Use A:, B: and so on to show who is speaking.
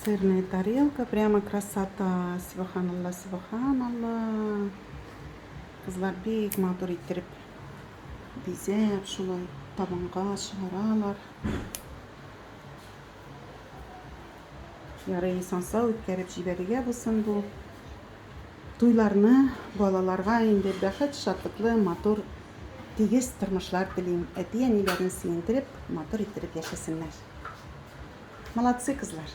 A: Сырная тарелка, прямо красота. Субханалла, субханалла. Кызлар бик матур иттерип бизеп, шулай табынга чыгаралар. Ярый, исән-сау үткәреп җибәрергә булсын бу туйларны, балаларга инде бәхет, шатлыклы, матур, тигез тормышлар телим. Әти-әниләрен сөендереп, матур иттереп яшәсеннәр. Молодцы, кызлар.